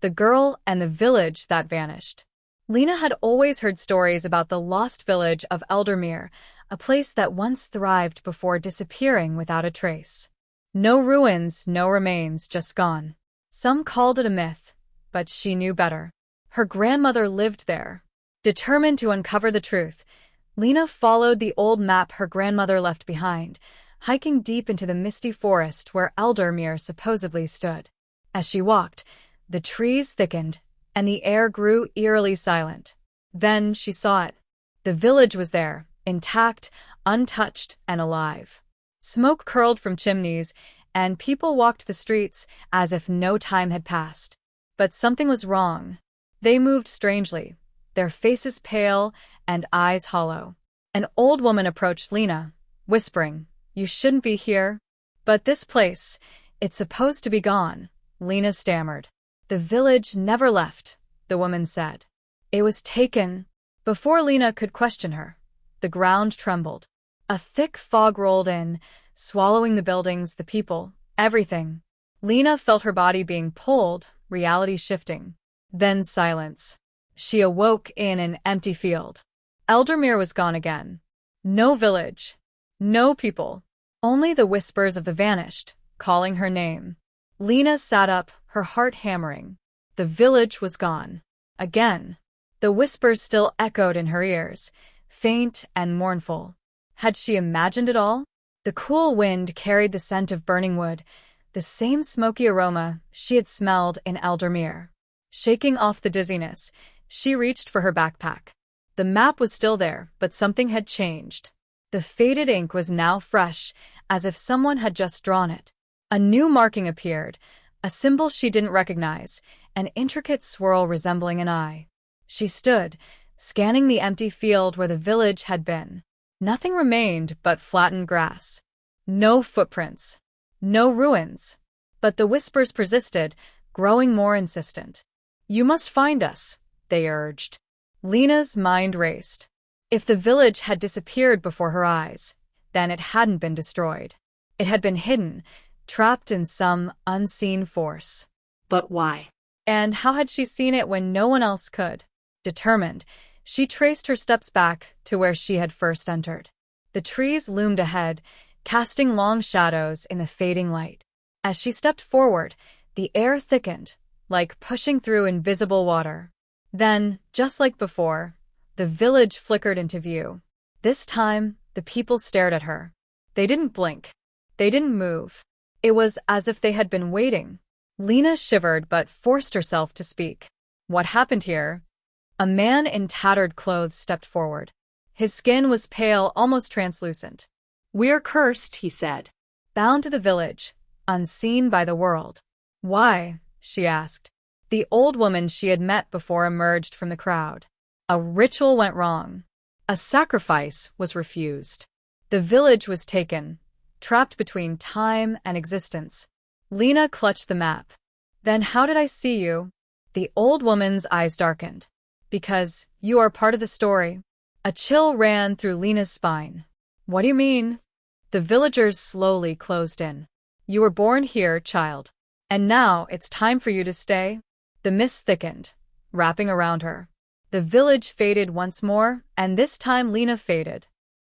the girl and the village that vanished. Lena had always heard stories about the lost village of Eldermere, a place that once thrived before disappearing without a trace. No ruins, no remains, just gone. Some called it a myth, but she knew better. Her grandmother lived there. Determined to uncover the truth, Lena followed the old map her grandmother left behind, hiking deep into the misty forest where Eldermere supposedly stood. As she walked, the trees thickened, and the air grew eerily silent. Then she saw it. The village was there, intact, untouched, and alive. Smoke curled from chimneys, and people walked the streets as if no time had passed. But something was wrong. They moved strangely, their faces pale and eyes hollow. An old woman approached Lena, whispering, "You shouldn't be here." "But this place, it's supposed to be gone," Lena stammered. "The village never left," the woman said. "It was taken." Before Lena could question her, the ground trembled. A thick fog rolled in, swallowing the buildings, the people, everything. Lena felt her body being pulled, reality shifting. Then silence. She awoke in an empty field. Eldermere was gone again. No village. No people. Only the whispers of the vanished, calling her name. Lena sat up, her heart hammering. The village was gone. Again. The whispers still echoed in her ears, faint and mournful. Had she imagined it all? The cool wind carried the scent of burning wood, the same smoky aroma she had smelled in Eldermere. Shaking off the dizziness, she reached for her backpack. The map was still there, but something had changed. The faded ink was now fresh, as if someone had just drawn it. A new marking appeared, a symbol she didn't recognize, an intricate swirl resembling an eye. She stood, scanning the empty field where the village had been. Nothing remained but flattened grass. No footprints. No ruins. But the whispers persisted, growing more insistent. "You must find us," they urged. Lena's mind raced. If the village had disappeared before her eyes, then it hadn't been destroyed. It had been hidden, trapped in some unseen force. But why? And how had she seen it when no one else could? Determined, she traced her steps back to where she had first entered. The trees loomed ahead, casting long shadows in the fading light. As she stepped forward, the air thickened, like pushing through invisible water. Then, just like before, the village flickered into view. This time, the people stared at her. They didn't blink. They didn't move. It was as if they had been waiting. Lena shivered but forced herself to speak. "What happened here?" A man in tattered clothes stepped forward. His skin was pale, almost translucent. "We're cursed," he said. "Bound to the village, unseen by the world." "Why?" she asked. The old woman she had met before emerged from the crowd. A ritual went wrong. A sacrifice was refused. The village was taken, trapped between time and existence. Lena clutched the map. "Then how did I see you?" The old woman's eyes darkened. "Because you are part of the story." A chill ran through Lena's spine. "What do you mean?" The villagers slowly closed in. "You were born here, child. And now it's time for you to stay." The mist thickened, wrapping around her. The village faded once more, and this time Lena faded.